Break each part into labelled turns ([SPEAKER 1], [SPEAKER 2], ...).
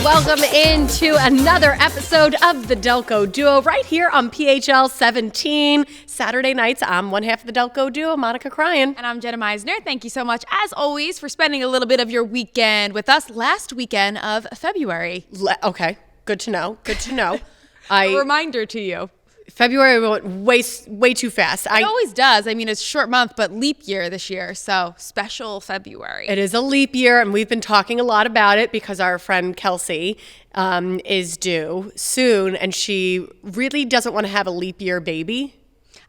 [SPEAKER 1] Welcome into another episode of the Delco Duo right here on PHL 17. Saturday nights, I'm one half of the Delco Duo, Monica Cryan.
[SPEAKER 2] And I'm Jenna Meisner. Thank you so much, as always, for spending a little bit of your weekend with us last weekend of February.
[SPEAKER 1] Okay, good to know. Good to know.
[SPEAKER 2] A reminder to you.
[SPEAKER 1] February went way too fast.
[SPEAKER 2] It always does. I mean, it's a short month, but leap year this year. So special February.
[SPEAKER 1] It is a leap year, and we've been talking a lot about it because our friend Kelsey is due soon, and she really doesn't want to have a leap year baby.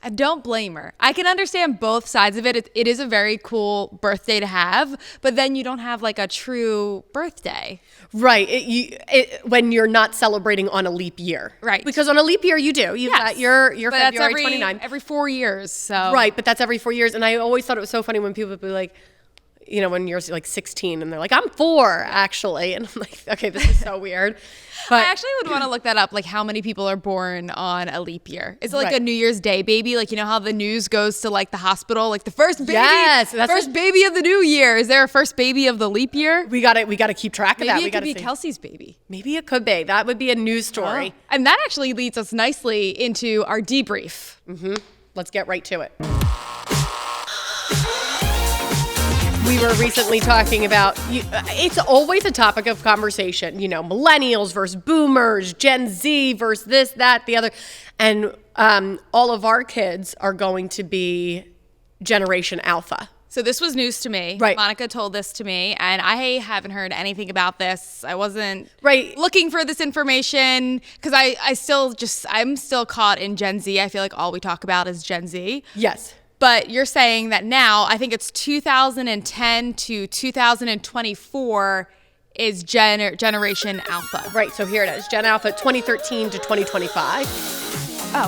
[SPEAKER 2] I don't blame her. I can understand both sides of it. It is a very cool birthday to have, but then you don't have like a true birthday.
[SPEAKER 1] Right. When you're not celebrating on a leap year.
[SPEAKER 2] Right.
[SPEAKER 1] Because on a leap year, you do. You've got your February 29.
[SPEAKER 2] Every 4 years. So.
[SPEAKER 1] Right. But that's every 4 years. And I always thought it was so funny when people would be like, you know, when you're like 16 and they're like, I'm 4 actually. And I'm like, okay, this is so weird. But
[SPEAKER 2] I actually would want to look that up, like how many people are born on a leap year. Is it like
[SPEAKER 1] Right.
[SPEAKER 2] a New Year's Day baby? Like, you know how the news goes to like the hospital, like the first baby,
[SPEAKER 1] Yes, that's
[SPEAKER 2] first baby of the new year. Is there a first baby of the leap year?
[SPEAKER 1] we gotta keep track of that.
[SPEAKER 2] Maybe
[SPEAKER 1] We
[SPEAKER 2] it could
[SPEAKER 1] gotta
[SPEAKER 2] be
[SPEAKER 1] see.
[SPEAKER 2] Kelsey's baby.
[SPEAKER 1] Maybe it could be. That would be a news story.
[SPEAKER 2] And that actually leads us nicely into our debrief.
[SPEAKER 1] Let's get right to it. We were recently talking about, it's always a topic of conversation, you know, millennials versus boomers, Gen Z versus this, that, the other. And all of our kids are going to be Generation Alpha.
[SPEAKER 2] So this was news to me.
[SPEAKER 1] Right.
[SPEAKER 2] Monica told this to me, and I haven't heard anything about this. I wasn't
[SPEAKER 1] Right.
[SPEAKER 2] looking for this information because I'm still caught in Gen Z. I feel like all we talk about is Gen Z.
[SPEAKER 1] Yes.
[SPEAKER 2] But you're saying that now, I think it's 2010 to 2024 is Generation Alpha.
[SPEAKER 1] Right. So here it is. Gen Alpha 2013 to 2025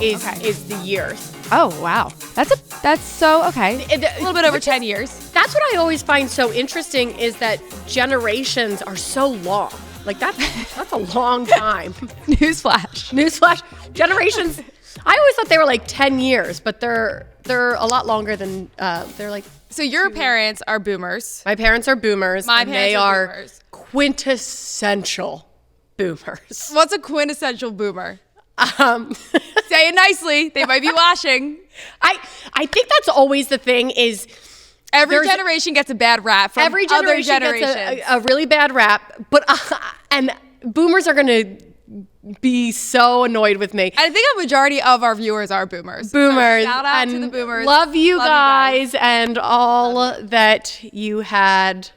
[SPEAKER 1] is the years.
[SPEAKER 2] Oh, wow. That's so, okay. A little bit over 10 years.
[SPEAKER 1] That's what I always find so interesting is that generations are so long. Like that's a long time.
[SPEAKER 2] Newsflash.
[SPEAKER 1] Generations. I always thought they were like 10 years, but they're a lot longer than they're like.
[SPEAKER 2] So your parents are boomers.
[SPEAKER 1] My parents are boomers.
[SPEAKER 2] My
[SPEAKER 1] and
[SPEAKER 2] parents
[SPEAKER 1] they
[SPEAKER 2] are
[SPEAKER 1] are
[SPEAKER 2] boomers.
[SPEAKER 1] quintessential boomers.
[SPEAKER 2] What's a quintessential boomer? Say it nicely. They might be watching.
[SPEAKER 1] I think that's always the thing is
[SPEAKER 2] Every generation gets a bad rap from
[SPEAKER 1] every
[SPEAKER 2] other
[SPEAKER 1] generation
[SPEAKER 2] generations.
[SPEAKER 1] gets a really bad rap, but and boomers are going to be so annoyed with me.
[SPEAKER 2] I think a majority of our viewers are boomers.
[SPEAKER 1] Boomers.
[SPEAKER 2] So shout out
[SPEAKER 1] and
[SPEAKER 2] to the boomers.
[SPEAKER 1] Love you guys and all that you had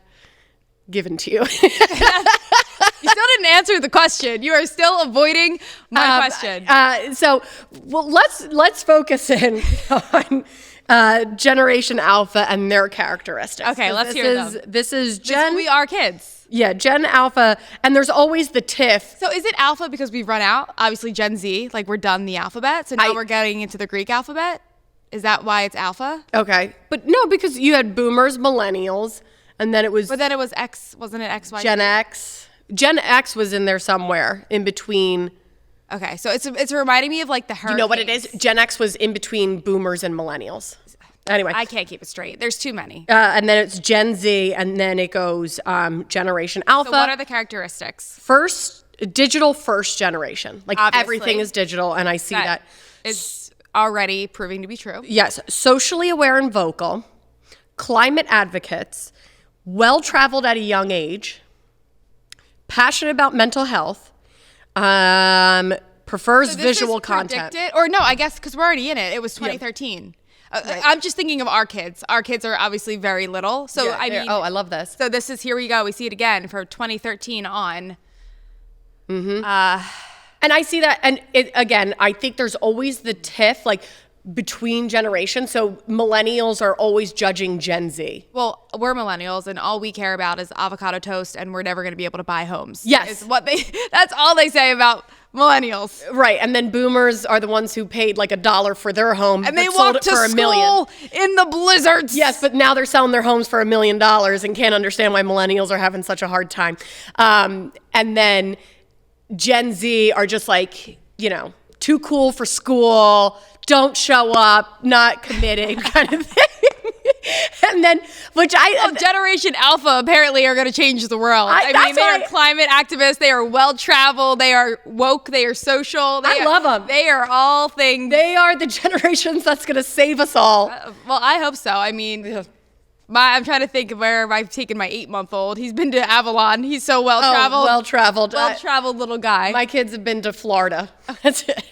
[SPEAKER 1] given to you.
[SPEAKER 2] You still didn't answer the question. You are still avoiding my question.
[SPEAKER 1] So let's focus in on Generation Alpha and their characteristics.
[SPEAKER 2] Okay, let's hear them.
[SPEAKER 1] This is Gen.
[SPEAKER 2] We are kids.
[SPEAKER 1] Yeah, Gen Alpha, and there's always the tiff.
[SPEAKER 2] So is it Alpha because we've run out? Obviously Gen Z, like we're done the alphabet. So now we're getting into the Greek alphabet. Is that why it's Alpha?
[SPEAKER 1] Okay, but no, because you had Boomers, Millennials, and then it was.
[SPEAKER 2] But then it was X, wasn't it X, Y?
[SPEAKER 1] Gen X. Gen X was in there somewhere in between.
[SPEAKER 2] Okay, so it's reminding me of like the hurricanes.
[SPEAKER 1] You know what it is? Gen X was in between Boomers and Millennials. Anyway.
[SPEAKER 2] I can't keep it straight. There's too many.
[SPEAKER 1] And then it's Gen Z, and then it goes Generation Alpha.
[SPEAKER 2] So what are the characteristics?
[SPEAKER 1] Digital first generation. Like
[SPEAKER 2] Obviously.
[SPEAKER 1] everything is digital, and I see that.
[SPEAKER 2] Is already proving to be true.
[SPEAKER 1] Yes, socially aware and vocal, climate advocates, well-traveled at a young age, passionate about mental health, prefers
[SPEAKER 2] So this
[SPEAKER 1] visual
[SPEAKER 2] is
[SPEAKER 1] content.
[SPEAKER 2] predicted- Or no, I guess because we're already in it. It was 2013.
[SPEAKER 1] Right.
[SPEAKER 2] I'm just thinking of our kids. Our kids are obviously very little. So
[SPEAKER 1] Yeah,
[SPEAKER 2] I mean,
[SPEAKER 1] I love this.
[SPEAKER 2] so this is, here we go. We see it again for 2013 on.
[SPEAKER 1] And I see that, and again, I think there's always the tiff, like between generations. So millennials are always judging Gen Z.
[SPEAKER 2] Well, we're millennials, and all we care about is avocado toast, and we're never going to be able to buy homes.
[SPEAKER 1] Yes.
[SPEAKER 2] Is what that's all they say about millennials.
[SPEAKER 1] Right, and then boomers are the ones who paid like $1 for their home
[SPEAKER 2] And they
[SPEAKER 1] but sold
[SPEAKER 2] walk
[SPEAKER 1] it
[SPEAKER 2] to
[SPEAKER 1] for $1 million.
[SPEAKER 2] school in the blizzards.
[SPEAKER 1] Yes, but now they're selling their homes for $1 million and can't understand why millennials are having such a hard time. And then Gen Z are just like, you know, too cool for school, don't show up, not committed kind of thing. And then,
[SPEAKER 2] Generation Alpha apparently are going to change the world. I mean, they are climate activists. They are well-traveled. They are woke. They are social.
[SPEAKER 1] I love them.
[SPEAKER 2] They are all things.
[SPEAKER 1] They are the generations that's going to save us all.
[SPEAKER 2] Well, I hope so. I mean, I'm trying to think of where I've taken my 8-month-old. He's been to Avalon. He's so well-traveled. Well-traveled little guy.
[SPEAKER 1] My kids have been to Florida. That's it.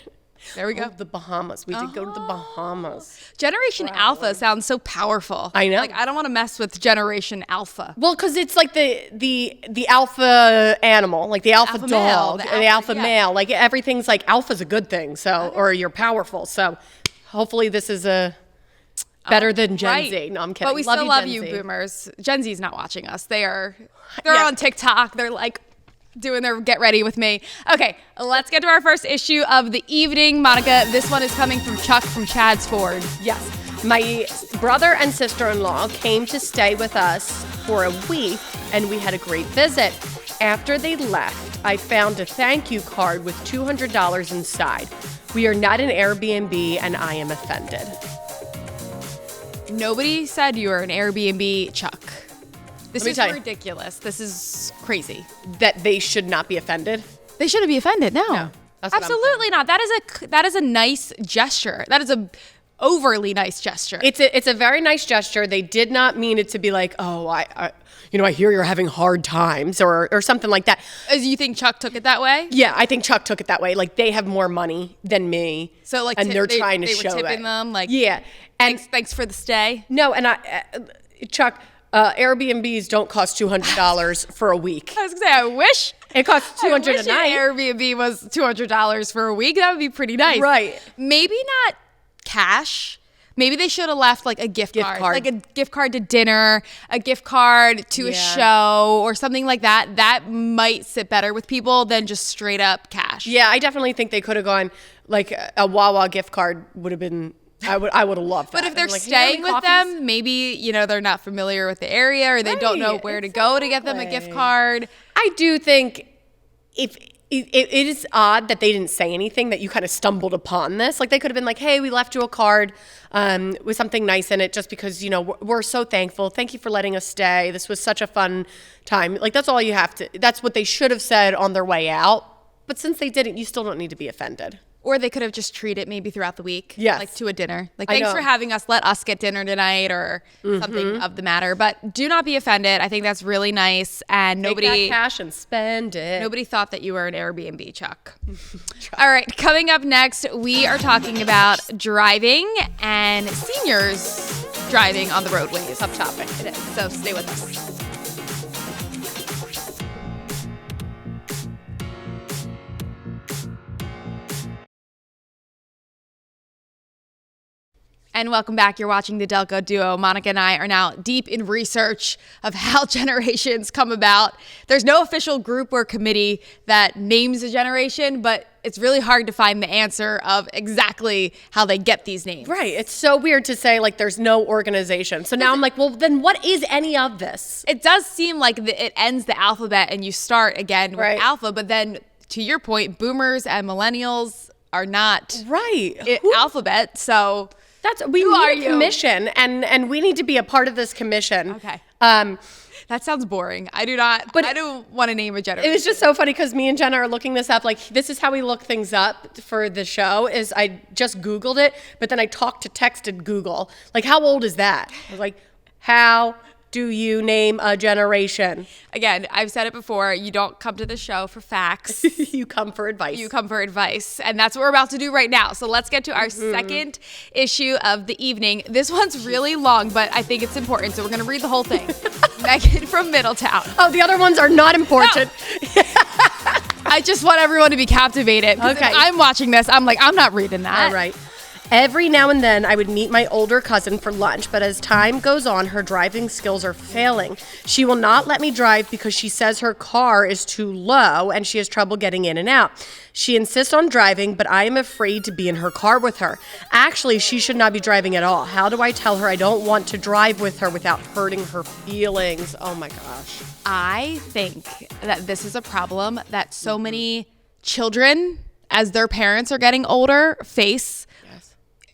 [SPEAKER 2] There we go.
[SPEAKER 1] The Bahamas. We did go to the Bahamas.
[SPEAKER 2] Generation Alpha sounds so powerful.
[SPEAKER 1] I know.
[SPEAKER 2] Like, I don't want to mess with Generation Alpha.
[SPEAKER 1] Well, because it's like the alpha animal, like the alpha dog, the alpha male. Like everything's like alpha's a good thing. So, or you're powerful. So, hopefully this is better than Gen Z. No, I'm kidding.
[SPEAKER 2] But we still love you, boomers. Gen Z's not watching us. They're on TikTok. They're like doing their get ready with me. Okay, let's get to our first issue of the evening. Monica, this one is coming from Chuck from Chad's Ford.
[SPEAKER 1] Yes. My brother and sister-in-law came to stay with us for a week, and we had a great visit. After they left, I found a thank you card with $200 inside. We are not an Airbnb, and I am offended.
[SPEAKER 2] Nobody said you were an Airbnb, Chuck. This is ridiculous. This is crazy.
[SPEAKER 1] That they should not be offended?
[SPEAKER 2] They shouldn't be offended, no.
[SPEAKER 1] That's
[SPEAKER 2] absolutely not. That is a nice gesture. That is a overly nice gesture.
[SPEAKER 1] It's a very nice gesture. They did not mean it to be like, oh, I hear you're having hard times or something like that.
[SPEAKER 2] You think Chuck took it that way?
[SPEAKER 1] Yeah, I think Chuck took it that way. Like they have more money than me.
[SPEAKER 2] So like,
[SPEAKER 1] and they're trying to
[SPEAKER 2] they
[SPEAKER 1] show
[SPEAKER 2] were tipping
[SPEAKER 1] it.
[SPEAKER 2] Them like,
[SPEAKER 1] yeah. And
[SPEAKER 2] thanks for the stay.
[SPEAKER 1] No, and Chuck, Airbnbs don't cost $200 for a week.
[SPEAKER 2] I was gonna say, I wish
[SPEAKER 1] it costs $200 a night.
[SPEAKER 2] Airbnb was $200 for a week. That would be pretty nice.
[SPEAKER 1] Right.
[SPEAKER 2] Maybe not cash. Maybe they should have left like a gift card, like a gift card to dinner, a gift card to a show or something like that. That might sit better with people than just straight up cash.
[SPEAKER 1] Yeah, I definitely think they could have gone like a Wawa gift card would have been. I would have loved that.
[SPEAKER 2] But if they're staying with them, maybe they're not familiar with the area or they don't know where to go to get them a gift card.
[SPEAKER 1] I do think if. It is odd that they didn't say anything, that you kind of stumbled upon this. Like they could have been like, hey, we left you a card with something nice in it just because, we're so thankful. Thank you for letting us stay. This was such a fun time. Like that's all you have to, that's what they should have said on their way out. But since they didn't, you still don't need to be offended.
[SPEAKER 2] Or they could have just treated maybe throughout the week.
[SPEAKER 1] Yes.
[SPEAKER 2] Like to a dinner. Like, thanks for having us. Let us get dinner tonight or something of the matter. But do not be offended. I think that's really nice. And
[SPEAKER 1] Take that cash and spend it.
[SPEAKER 2] Nobody thought that you were an Airbnb, Chuck. All right. Coming up next, we are talking about driving and seniors driving on the roadways.
[SPEAKER 1] Tough topic.
[SPEAKER 2] It is. So stay with us. And welcome back. You're watching the Delco Duo. Monica and I are now deep in research of how generations come about. There's no official group or committee that names a generation, but it's really hard to find the answer of exactly how they get these names.
[SPEAKER 1] Right. It's so weird to say like there's no organization. So now I'm like, well, then what is any of this?
[SPEAKER 2] It does seem like it ends the alphabet and you start again with alpha, but then to your point, boomers and millennials are not alphabet. So
[SPEAKER 1] we need a commission, and we need to be a part of this commission.
[SPEAKER 2] Okay. That sounds boring. I don't want to name a generation.
[SPEAKER 1] It was just so funny because me and Jenna are looking this up. Like, this is how we look things up for the show, is I just Googled it, but then I texted Google. Like, how old is that? I was like, how do you name a generation?
[SPEAKER 2] Again, I've said it before. You don't come to the show for facts.
[SPEAKER 1] You come for advice.
[SPEAKER 2] You come for advice. And that's what we're about to do right now. So let's get to our second issue of the evening. This one's really long, but I think it's important. So we're going to read the whole thing. Megan from Middletown.
[SPEAKER 1] Oh, the other ones are not important.
[SPEAKER 2] No. I just want everyone to be captivated. Okay. If I'm watching this, I'm like, I'm not reading that.
[SPEAKER 1] All right. Every now and then I would meet my older cousin for lunch, but as time goes on, her driving skills are failing. She will not let me drive because she says her car is too low and she has trouble getting in and out. She insists on driving, but I am afraid to be in her car with her. Actually, she should not be driving at all. How do I tell her I don't want to drive with her without hurting her feelings? Oh my gosh.
[SPEAKER 2] I think that this is a problem that so many children, as their parents are getting older, face.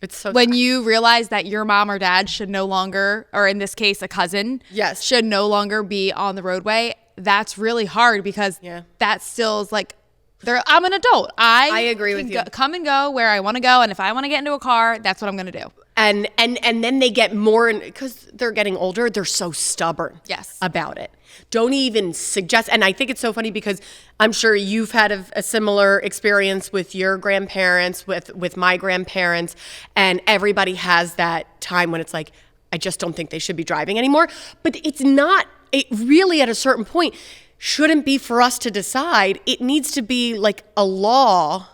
[SPEAKER 1] It's so
[SPEAKER 2] when you realize that your mom or dad should no longer, or in this case, a cousin,
[SPEAKER 1] Yes.
[SPEAKER 2] should no longer be on the roadway. That's really hard because that still is like, I'm an adult. I
[SPEAKER 1] agree with you.
[SPEAKER 2] Come and go where I want to go, and if I want to get into a car, that's what I'm going to do.
[SPEAKER 1] And then they get more, because they're getting older, they're so stubborn about it. Don't even suggest. And I think it's so funny because I'm sure you've had a similar experience with your grandparents, with my grandparents, and everybody has that time when it's like, I just don't think they should be driving anymore. But it's not, it really at a certain point shouldn't be for us to decide. It needs to be like a law.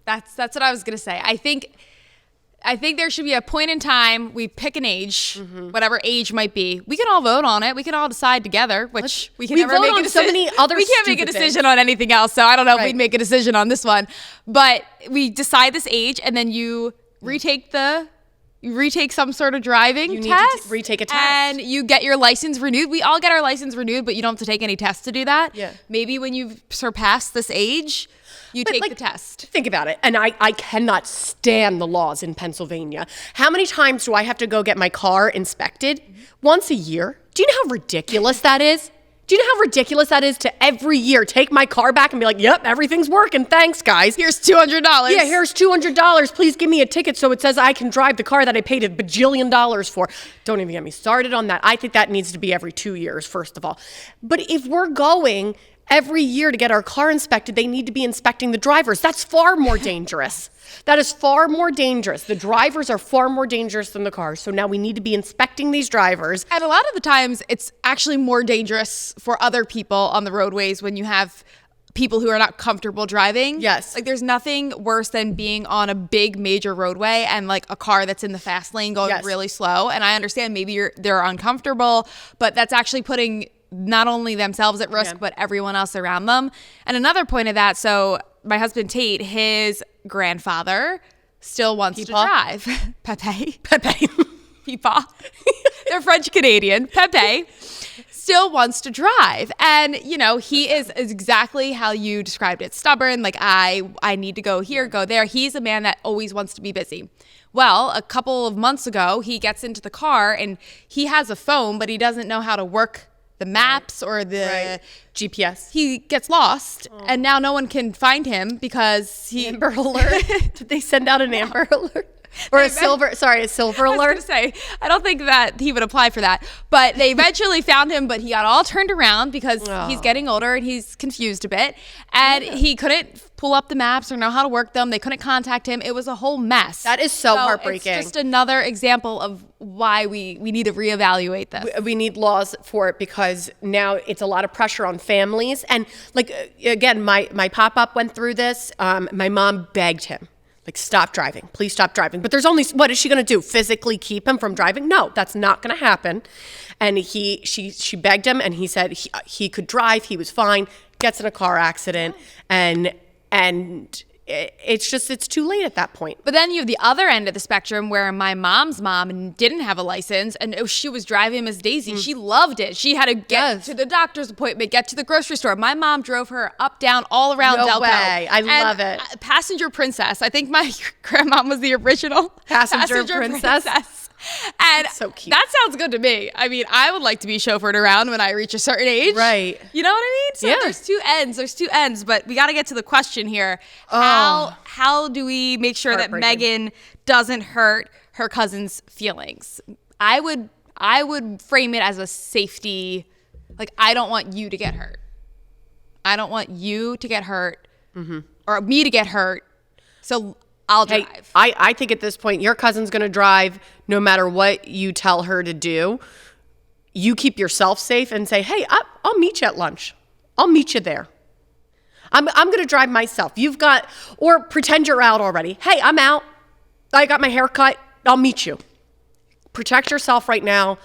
[SPEAKER 2] That's what I was going to say. I think there should be a point in time we pick an age, whatever age might be. We can all vote on it. We can all decide together, which we can never
[SPEAKER 1] vote
[SPEAKER 2] make
[SPEAKER 1] on
[SPEAKER 2] a decision.
[SPEAKER 1] so many other
[SPEAKER 2] we can't make a
[SPEAKER 1] stupid
[SPEAKER 2] decision
[SPEAKER 1] things.
[SPEAKER 2] on anything else. So I don't know if we'd make a decision on this one. But we decide this age, and then you retake some sort of driving test.
[SPEAKER 1] To retake a test.
[SPEAKER 2] And you get your license renewed. We all get our license renewed, but you don't have to take any tests to do that.
[SPEAKER 1] Yeah.
[SPEAKER 2] Maybe when you've surpassed this age, you take the test.
[SPEAKER 1] Think about it. And I cannot stand the laws in Pennsylvania. How many times do I have to go get my car inspected? Once a year. Do you know how ridiculous that is? Do you know how ridiculous that is to every year take my car back and be like, yep, everything's working. Thanks, guys.
[SPEAKER 2] Here's $200.
[SPEAKER 1] Yeah, here's $200. Please give me a ticket so it says I can drive the car that I paid $1 bajillion for. Don't even get me started on that. I think that needs to be every 2 years, first of all. But if we're going every year to get our car inspected, they need to be inspecting the drivers. That's far more dangerous. That is far more dangerous. The drivers are far more dangerous than the cars. So now we need to be inspecting these drivers.
[SPEAKER 2] And a lot of the times it's actually more dangerous for other people on the roadways when you have people who are not comfortable driving.
[SPEAKER 1] Yes.
[SPEAKER 2] Like there's nothing worse than being on a big major roadway and like a car that's in the fast lane going really slow. And I understand maybe they're uncomfortable, but that's actually putting not only themselves at risk, but everyone else around them. And another point of that, so my husband Tate, his grandfather still wants to drive. Pepe. Peepaw. They're French Canadian. Pepe still wants to drive. And, you know, he is exactly how you described it. Stubborn, like I need to go here, go there. He's a man that always wants to be busy. Well, a couple of months ago, he gets into the car and he has a phone, but he doesn't know how to work the maps or the
[SPEAKER 1] GPS.
[SPEAKER 2] He gets lost and now no one can find him because
[SPEAKER 1] Amber Alert. Did they send out an Amber Alert? Or a silver alert?
[SPEAKER 2] I was gonna say, I don't think that he would apply for that. But they eventually found him, but he got all turned around because he's getting older and he's confused a bit. And he couldn't pull up the maps or know how to work them. They couldn't contact him. It was a whole mess.
[SPEAKER 1] That is so heartbreaking.
[SPEAKER 2] It's just another example of why we need to reevaluate this.
[SPEAKER 1] We need laws for it because now it's a lot of pressure on families. And like, again, my pop-up went through this. My mom begged him. Like, stop driving. Please stop driving. But there's only, what is she going to do? Physically keep him from driving? No, that's not going to happen. And she begged him, and he said he could drive. He was fine. Gets in a car accident, and it's too late at that point.
[SPEAKER 2] But then you have the other end of the spectrum where my mom's mom didn't have a license and she was driving Miss Daisy. She loved it. She had to get to the doctor's appointment, get to the grocery store. My mom drove her up, down, all around Delco.
[SPEAKER 1] No way. I love it.
[SPEAKER 2] Passenger princess. I think my grandmom was the original
[SPEAKER 1] passenger princess.
[SPEAKER 2] And
[SPEAKER 1] so cute.
[SPEAKER 2] That sounds good to me. I mean, I would like to be chauffeured around when I reach a certain age.
[SPEAKER 1] Right.
[SPEAKER 2] You know what I mean? So there's two ends, but we got to get to the question here. How do we make sure that Megan doesn't hurt her cousin's feelings? I would frame it as a safety, like I don't want you to get hurt. I don't want you to get hurt or me to get hurt. So I'll drive.
[SPEAKER 1] Hey, I think at this point, your cousin's going to drive no matter what you tell her to do. You keep yourself safe and say, hey, I'll meet you at lunch. I'll meet you there. I'm going to drive myself. Or pretend you're out already. Hey, I'm out. I got my hair cut. I'll meet you. Protect yourself right now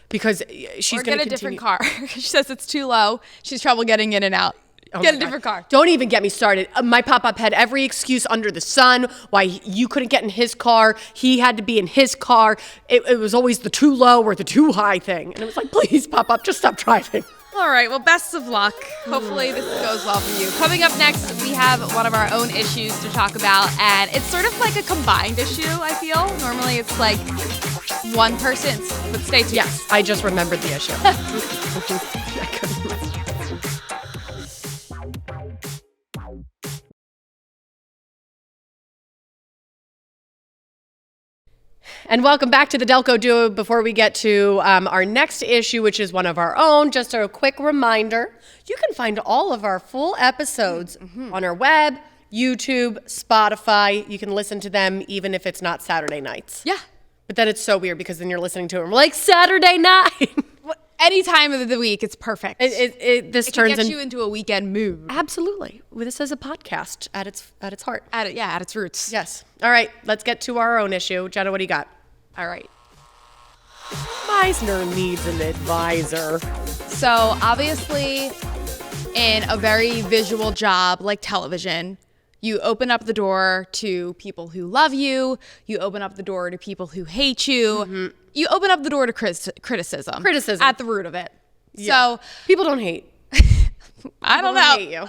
[SPEAKER 1] because she's going to
[SPEAKER 2] get a different car. She says it's too low. She's trouble getting in and out. Get a different car.
[SPEAKER 1] Don't even get me started. My pop-up had every excuse under the sun why you couldn't get in his car. He had to be in his car. It was always the too low or the too high thing. And it was like, please, pop-up, just stop driving.
[SPEAKER 2] All right, well, best of luck. Hopefully this goes well for you. Coming up next, we have one of our own issues to talk about, and it's sort of like a combined issue, I feel. Normally it's like one person's, but stay tuned.
[SPEAKER 1] Yes, I just remembered the issue. And welcome back to the Delco Duo. Before we get to our next issue, which is one of our own, just a quick reminder, you can find all of our full episodes on our web, YouTube, Spotify. You can listen to them even if it's not Saturday nights.
[SPEAKER 2] Yeah.
[SPEAKER 1] But then it's so weird because then you're listening to them like Saturday night.
[SPEAKER 2] Any time of the week, it's perfect.
[SPEAKER 1] This turns
[SPEAKER 2] gets you into a weekend mood.
[SPEAKER 1] Absolutely. Well, this is a podcast at its heart.
[SPEAKER 2] At its roots.
[SPEAKER 1] Yes. All right, let's get to our own issue. Jenna, what do you got?
[SPEAKER 2] All right.
[SPEAKER 1] Meisner needs an advisor.
[SPEAKER 2] So obviously, in a very visual job like television, you open up the door to people who love you. You open up the door to people who hate you. Mm-hmm. You open up the door to criticism.
[SPEAKER 1] Criticism.
[SPEAKER 2] At the root of it.
[SPEAKER 1] Yeah. So people don't hate.
[SPEAKER 2] I don't know.
[SPEAKER 1] Hate you.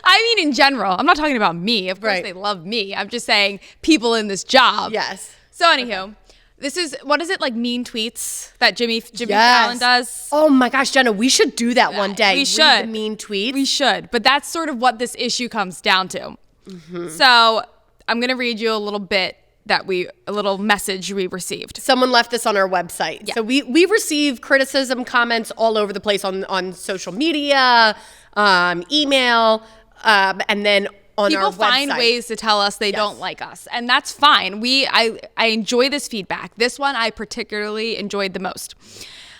[SPEAKER 2] I mean, in general, I'm not talking about me. Of course, they love me. I'm just saying people in this job.
[SPEAKER 1] Yes.
[SPEAKER 2] So anywho, this is, what is it, like mean tweets that Jimmy Fallon does?
[SPEAKER 1] Oh my gosh, Jenna, we should do that one day.
[SPEAKER 2] We should.
[SPEAKER 1] Read the mean tweets.
[SPEAKER 2] We should, but that's sort of what this issue comes down to. Mm-hmm. So I'm going to read you a little message we received.
[SPEAKER 1] Someone left this on our website.
[SPEAKER 2] Yeah.
[SPEAKER 1] So we receive criticism, comments all over the place on social media, email, and then on our website.
[SPEAKER 2] People find ways to tell us they don't like us, and that's fine. I enjoy this feedback. This one I particularly enjoyed the most.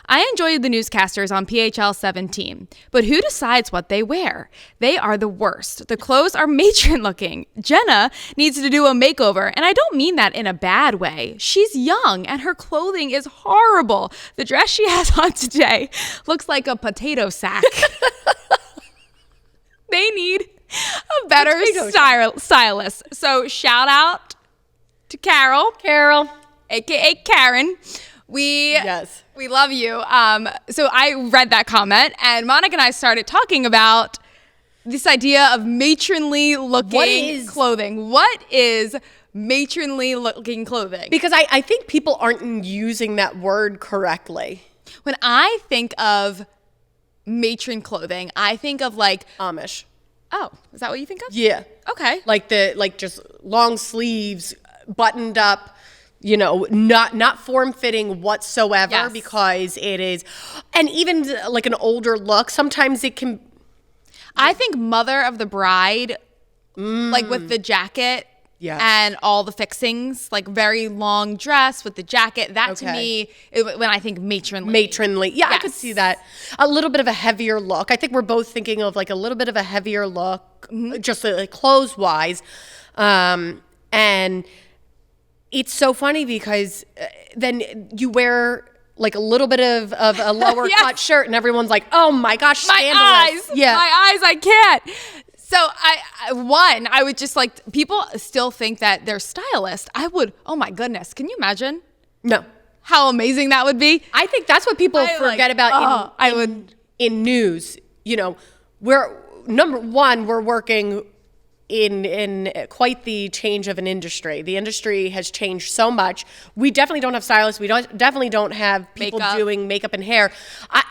[SPEAKER 2] I enjoyed the newscasters on PHL 17, but who decides what they wear? They are the worst. The clothes are matron looking. Jenna needs to do a makeover, and I don't mean that in a bad way. She's young, and her clothing is horrible. The dress she has on today looks like a potato sack. They need a better stylist. So shout out to Carol, aka Karen. We love you. So I read that comment, and Monica and I started talking about this idea of matronly looking clothing. What is matronly looking clothing?
[SPEAKER 1] Because I think people aren't using that word correctly.
[SPEAKER 2] When I think of matron clothing, I think of like
[SPEAKER 1] Amish.
[SPEAKER 2] Oh, is that what you think of?
[SPEAKER 1] Yeah.
[SPEAKER 2] Okay.
[SPEAKER 1] Like just long sleeves, buttoned up, not form-fitting whatsoever, because it is, and even like an older look, sometimes it can.
[SPEAKER 2] I think Mother of the Bride, like with the jacket and all the fixings, like very long dress with the jacket. That to me, when I think matronly.
[SPEAKER 1] Matronly. Yeah, I could see that. A little bit of a heavier look. I think we're both thinking of like a little bit of a heavier look, just like clothes-wise. And it's so funny because then you wear like a little bit of a lower cut shirt and everyone's like, oh my gosh, scandalous.
[SPEAKER 2] My eyes, I can't. So I would just like, people still think that they're stylists. Oh my goodness, can you imagine?
[SPEAKER 1] No.
[SPEAKER 2] How amazing that would be?
[SPEAKER 1] I think that's what people forget about in news. We're number one, we're working in quite the change of an industry. The industry has changed so much. We definitely don't have stylists. We definitely don't have people doing makeup and hair.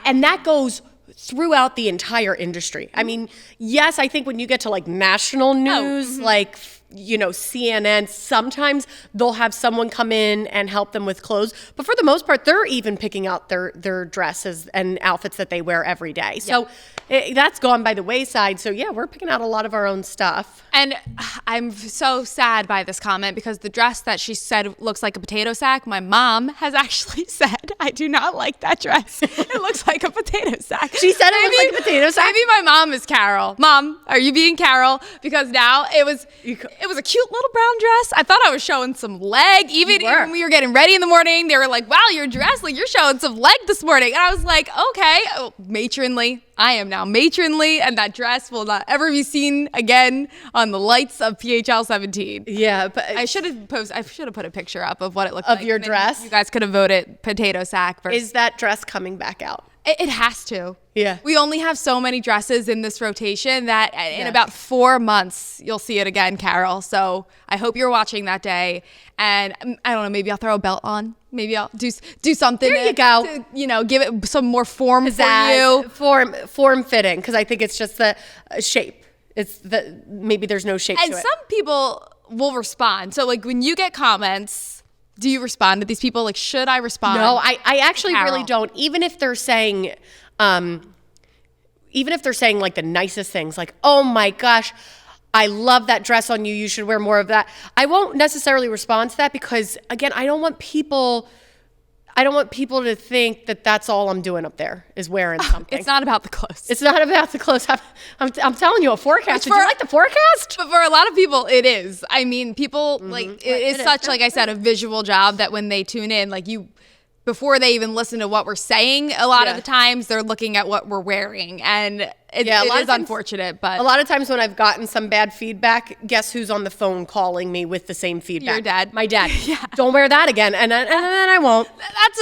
[SPEAKER 1] And that goes throughout the entire industry. I mean, yes, I think when you get to like national news, like, CNN, sometimes they'll have someone come in and help them with clothes. But for the most part, they're even picking out their dresses and outfits that they wear every day. So that's gone by the wayside. So yeah, we're picking out a lot of our own stuff.
[SPEAKER 2] And I'm so sad by this comment because the dress that she said looks like a potato sack, my mom has actually said, I do not like that dress. It looks like a potato sack.
[SPEAKER 1] She said it looks like a potato sack?
[SPEAKER 2] Maybe my mom is Carol. Mom, are you being Carol? Because now it was a cute little brown dress. I thought I was showing some leg. Even when we were getting ready in the morning, they were like, wow, your dress, like you're showing some leg this morning. And I was like, okay, matronly. I am now matronly, and that dress will not ever be seen again on the lights of PHL 17.
[SPEAKER 1] Yeah, but
[SPEAKER 2] I should have put a picture up of what it looked like.
[SPEAKER 1] Of your dress?
[SPEAKER 2] You guys could have voted potato sack versus.
[SPEAKER 1] Is that dress coming back out?
[SPEAKER 2] It has to.
[SPEAKER 1] Yeah.
[SPEAKER 2] We only have so many dresses in this rotation that in about 4 months, you'll see it again, Carol. So I hope you're watching that day. And I don't know, maybe I'll throw a belt on. Maybe I'll do something.
[SPEAKER 1] There you go.
[SPEAKER 2] To, give it some more form for you.
[SPEAKER 1] Form fitting, because I think it's just the shape. It's maybe there's no shape to it.
[SPEAKER 2] And some people will respond. So like when you get comments, do you respond to these people? Like, should I respond?
[SPEAKER 1] No, I actually
[SPEAKER 2] Carol?
[SPEAKER 1] really don't. Even if they're saying like the nicest things, like, oh my gosh, I love that dress on you. You should wear more of that. I won't necessarily respond to that because, again, I don't want people to think that that's all I'm doing up there is wearing something.
[SPEAKER 2] It's not about the clothes.
[SPEAKER 1] It's not about the clothes. I'm telling you a forecast. Did you like the forecast?
[SPEAKER 2] But for a lot of people, it is. I mean, people it is such, like I said, a visual job that when they tune in, like before they even listen to what we're saying, a lot of the times they're looking at what we're wearing. And it is unfortunate, but
[SPEAKER 1] a lot of times when I've gotten some bad feedback, guess who's on the phone calling me with the same feedback?
[SPEAKER 2] Your dad.
[SPEAKER 1] My dad. Don't wear that again, and then I won't.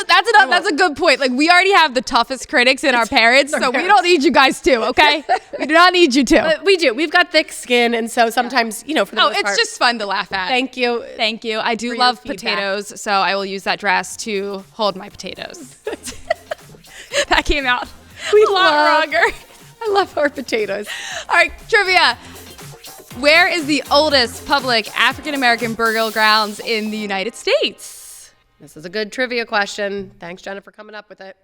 [SPEAKER 2] That's a good point. Like, we already have the toughest critics in our parents, so we don't need you guys to. Okay, we do not need you to.
[SPEAKER 1] We do. We've got thick skin, and so sometimes for the most part,
[SPEAKER 2] it's just fun to laugh at.
[SPEAKER 1] Thank you.
[SPEAKER 2] I do love potatoes, so I will use that dress to hold my potatoes. That came out a lot wronger.
[SPEAKER 1] I love our potatoes.
[SPEAKER 2] All right, trivia. Where is the oldest public African-American burial grounds in the United States?
[SPEAKER 1] This is a good trivia question. Thanks, Jenna, for coming up with it.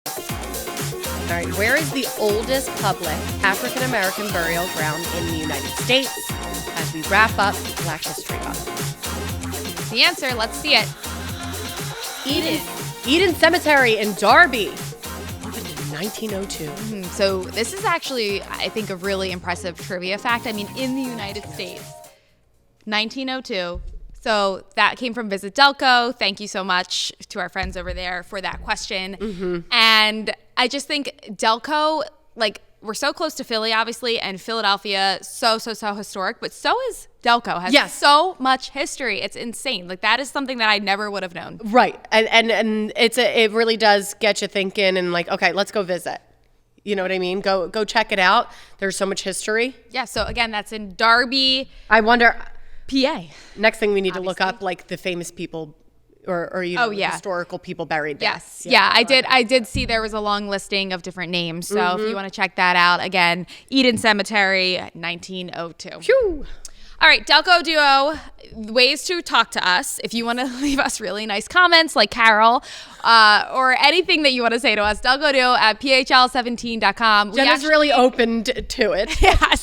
[SPEAKER 1] All right, where is the oldest public African-American burial ground in the United States as we wrap up Black History Month?
[SPEAKER 2] The answer, let's see it.
[SPEAKER 1] Eden Cemetery in Darby, opened in 1902.
[SPEAKER 2] So this is actually, I think, a really impressive trivia fact. I mean, in the United States, 1902. So that came from Visit Delco. Thank you so much to our friends over there for that question. And I just think Delco, like, we're so close to Philly, obviously, and Philadelphia, so historic, but so is Delco. Has so much history. It's insane. Like, that is something that I never would have known.
[SPEAKER 1] Right. And it really does get you thinking and like, okay, let's go visit. You know what I mean? Go check it out. There's so much history.
[SPEAKER 2] Yeah. So again, that's in Darby.
[SPEAKER 1] I wonder,
[SPEAKER 2] PA.
[SPEAKER 1] Next thing we need to look up like the famous people or historical people buried there.
[SPEAKER 2] Yes. Yeah, I did see there was a long listing of different names. So if you want to check that out, again, Eden Cemetery, 1902.
[SPEAKER 1] Phew.
[SPEAKER 2] All right, Delco Duo, ways to talk to us. If you want to leave us really nice comments like Carol, or anything that you want to say to us, Delco Duo at phl17.com.
[SPEAKER 1] Jenna's really open to it.
[SPEAKER 2] Yeah, I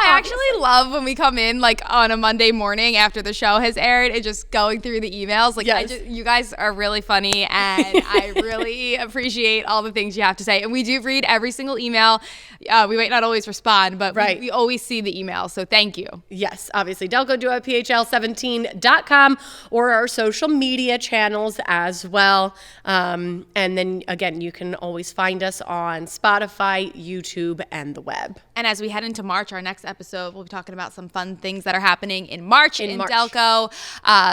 [SPEAKER 2] actually love when we come in like on a Monday morning after the show has aired and just going through the emails. Like, you guys are really funny, and I really appreciate all the things you have to say. And we do read every single email. We might not always respond, but we always see the emails. So thank you.
[SPEAKER 1] Yes, obviously. Delco Duo at phl17.com or our social media channels as well. And then, again, you can always find us on Spotify, YouTube, and the web.
[SPEAKER 2] And as we head into March, our next episode, we'll be talking about some fun things that are happening in March in Delco.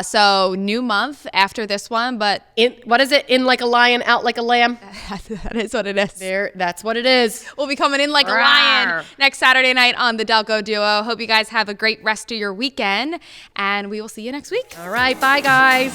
[SPEAKER 2] So new month after this one, but...
[SPEAKER 1] what is it? In like a lion, out like a lamb?
[SPEAKER 2] That is what it is.
[SPEAKER 1] That's what it is.
[SPEAKER 2] We'll be coming in like a lion next Saturday night on the Delco Duo. Hope you guys have a great rest of your weekend, and we will see you next week.
[SPEAKER 1] All right. Bye, guys.